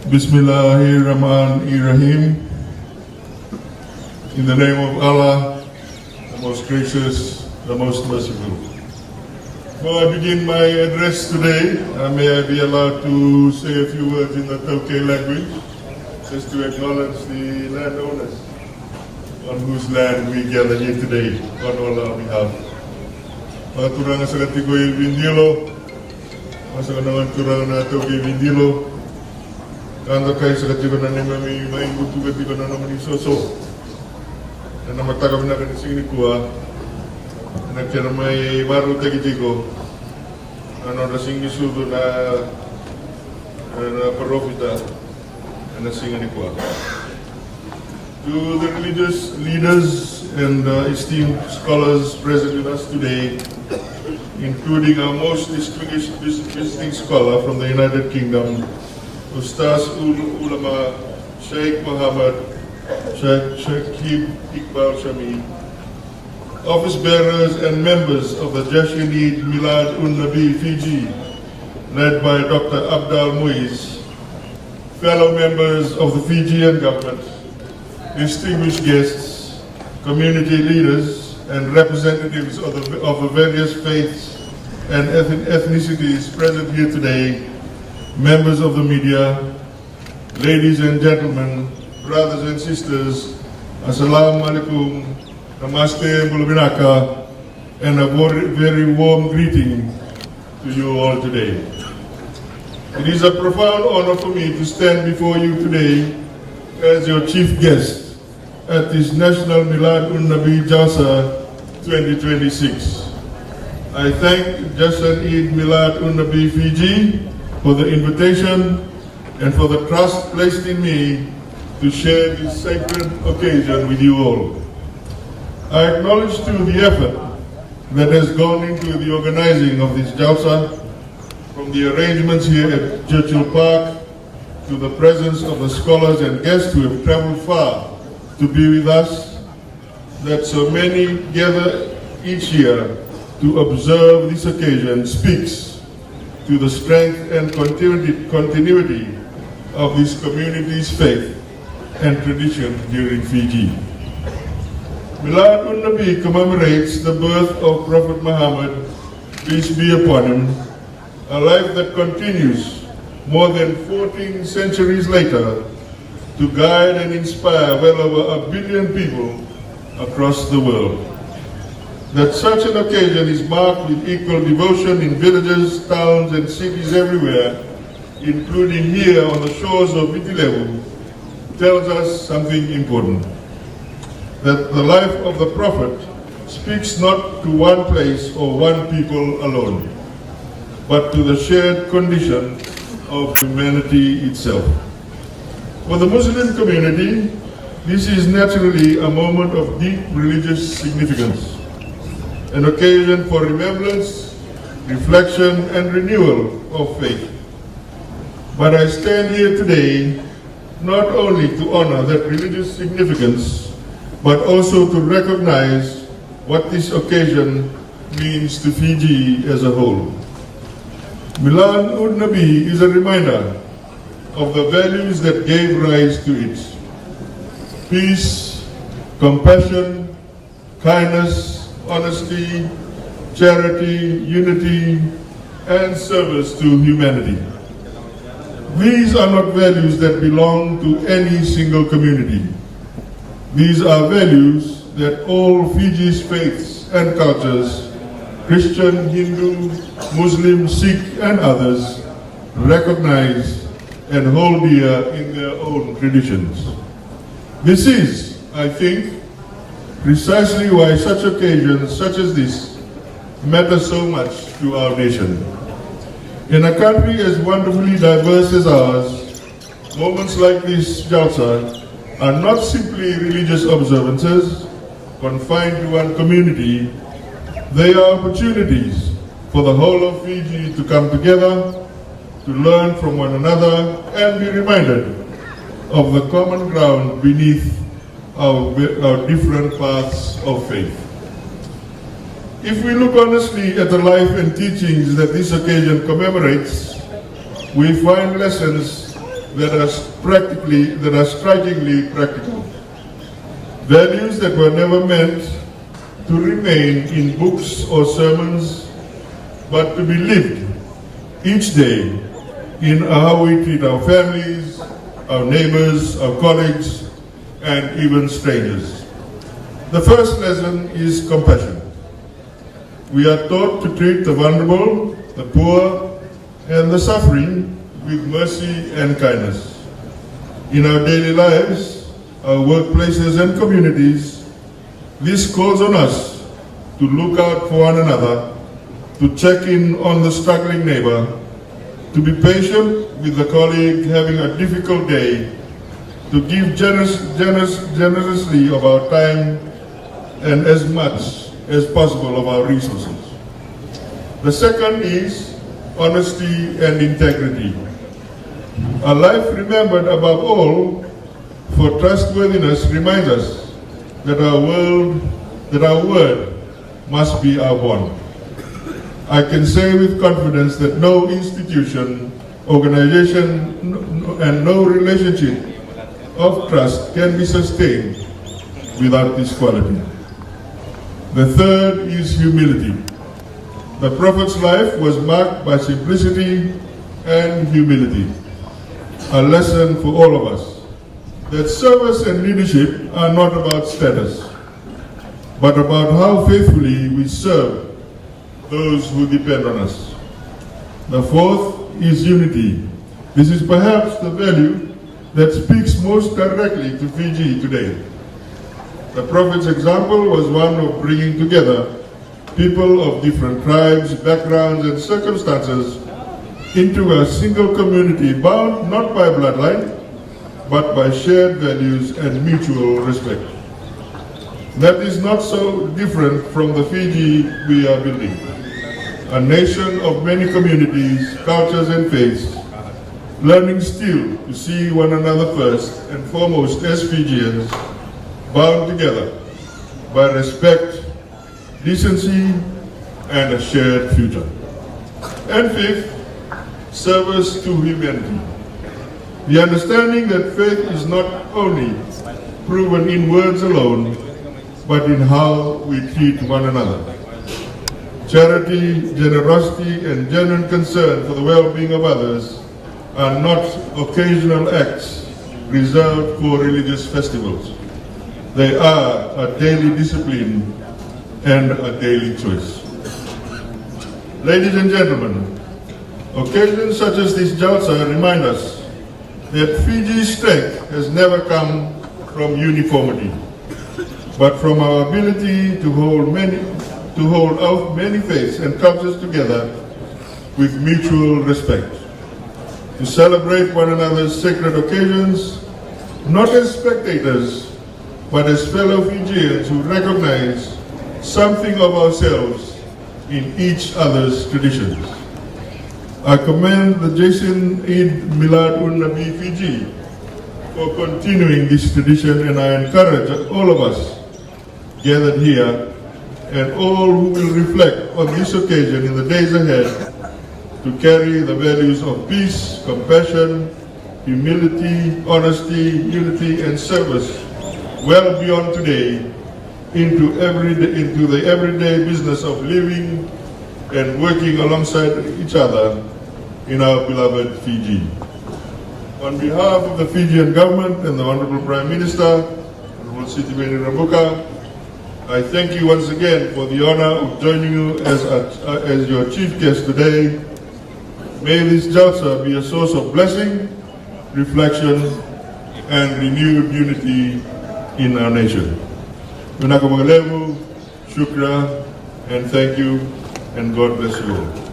Bismillahirrahmanirrahim. In the name of Allah, the most gracious, the most merciful. Before I begin my address today, may I be allowed to say a few words in the 𝐒𝐿𝐴 language, just to acknowledge the landowners on whose land we gather here today on all our behalf. Turang sa katigoy Vindilo, masa kanangan turang na 𝐒𝐿𝐴 Vindilo, kanda kay sa katigoy na may mainggutu katigoy na naman isoso, na namatagam na kanising ni kuwa, na may baru tagitigo, ano nasing isudo na parofita, na nasingan ni kuwa. To the religious leaders and esteemed scholars present with us today, including our most distinguished visiting scholar from the United Kingdom, Ustaz Ulama Sheikh Muhammad 𝐊𝐴𝐥𝐿𝐴, office bearers and members of the National Milad-un-Nabi Fiji, led by Dr. Abdal Muiz, fellow members of the Fijian government, distinguished guests, community leaders, and representatives of the various faiths and ethnicities present here today, members of the media, ladies and gentlemen, brothers and sisters, Assalamu alaikum, Namaste, Bulabinaka, and a very warm greeting to you all today. It is a profound honor for me to stand before you today as your chief guest at this National Milad-un-Nabi Jalsa 2026. I thank 𝐊𝐴𝐥𝐻𝐚𝐿𝐴 Fiji for the invitation and for the trust placed in me to share this sacred occasion with you all. I acknowledge too the effort that has gone into the organizing of this Jalsa, from the arrangements here at Churchill Park to the presence of the scholars and guests who have traveled far to be with us, that so many gather each year to observe this occasion speaks to the strength and continuity of this community's faith and tradition during Fiji. Milad-un-Nabi commemorates the birth of Prophet Muhammad, peace be upon him, a life that continues more than 14 centuries later to guide and inspire well over 1 billion people across the world. That such an occasion is marked with equal devotion in villages, towns, and cities everywhere, including here on the shores of Vitilevu, tells us something important. That the life of the Prophet speaks not to one place or one people alone, but to the shared condition of humanity itself. For the Muslim community, this is naturally a moment of deep religious significance, an occasion for remembrance, reflection, and renewal of faith. But I stand here today not only to honor that religious significance, but also to recognize what this occasion means to Fiji as a whole. Milad-un-Nabi is a reminder of the values that gave rise to it: peace, compassion, kindness, honesty, charity, unity, and service to humanity. These are not values that belong to any single community. These are values that all Fiji's faiths and cultures, Christian, Hindu, Muslim, Sikh, and others, recognize and hold dear in their own traditions. This is, I think, precisely why such occasions such as this matter so much to our nation. In a country as wonderfully diverse as ours, moments like this Jalsa are not simply religious observances confined to one community. They are opportunities for the whole of Fiji to come together, to learn from one another, and be reminded of the common ground beneath our different paths of faith. If we look honestly at the life and teachings that this occasion commemorates, we find lessons that are strikingly practical. Values that were never meant to remain in books or sermons, but to be lived each day in how we treat our families, our neighbors, our colleagues, and even strangers. The first lesson is compassion. We are taught to treat the vulnerable, the poor, and the suffering with mercy and kindness. In our daily lives, our workplaces and communities, this calls on us to look out for one another, to check in on the struggling neighbor, to be patient with the colleague having a difficult day, to give generously of our time and as much as possible of our resources. The second is honesty and integrity. A life remembered above all for trustworthiness reminds us that our word must be our bond. I can say with confidence that no institution, organization, and no relationship of trust can be sustained without this quality. The third is humility. The Prophet's life was marked by simplicity and humility, a lesson for all of us, that service and leadership are not about status, but about how faithfully we serve those who depend on us. The fourth is unity. This is perhaps the value that speaks most directly to Fiji today. The Prophet's example was one of bringing together people of different tribes, backgrounds, and circumstances into a single community bound not by bloodline, but by shared values and mutual respect. That is not so different from the Fiji we are building. A nation of many communities, cultures, and faiths, learning still to see one another first and foremost as Fijians, bound together by respect, decency, and a shared future. And fifth, service to humanity. The understanding that faith is not only proven in words alone, but in how we treat one another. Charity, generosity, and genuine concern for the well-being of others are not occasional acts reserved for religious festivals. They are a daily discipline and a daily choice. Ladies and gentlemen, occasions such as this Jalsa remind us that Fiji's strength has never come from uniformity, but from our ability to hold out many faiths and cultures together with mutual respect, to celebrate one another's sacred occasions, not as spectators, but as fellow Fijians who recognize something of ourselves in each other's traditions. I commend the 𝐒𝐚𝐥𝐚𝐝 Milad-un-Nabi Fiji for continuing this tradition, and I encourage all of us gathered here and all who will reflect on this occasion in the days ahead to carry the values of peace, compassion, humility, honesty, unity, and service well beyond today into the everyday business of living and working alongside each other in our beloved Fiji. On behalf of the Fijian government and the Honorable Prime Minister, Honorable Siti Beni Rabuka, I thank you once again for the honor of joining you as your chief guest today. May this Jalsa be a source of blessing, reflection, and renewed unity in our nation. Manoa Kamikamica, shukra, and thank you, and God bless you all.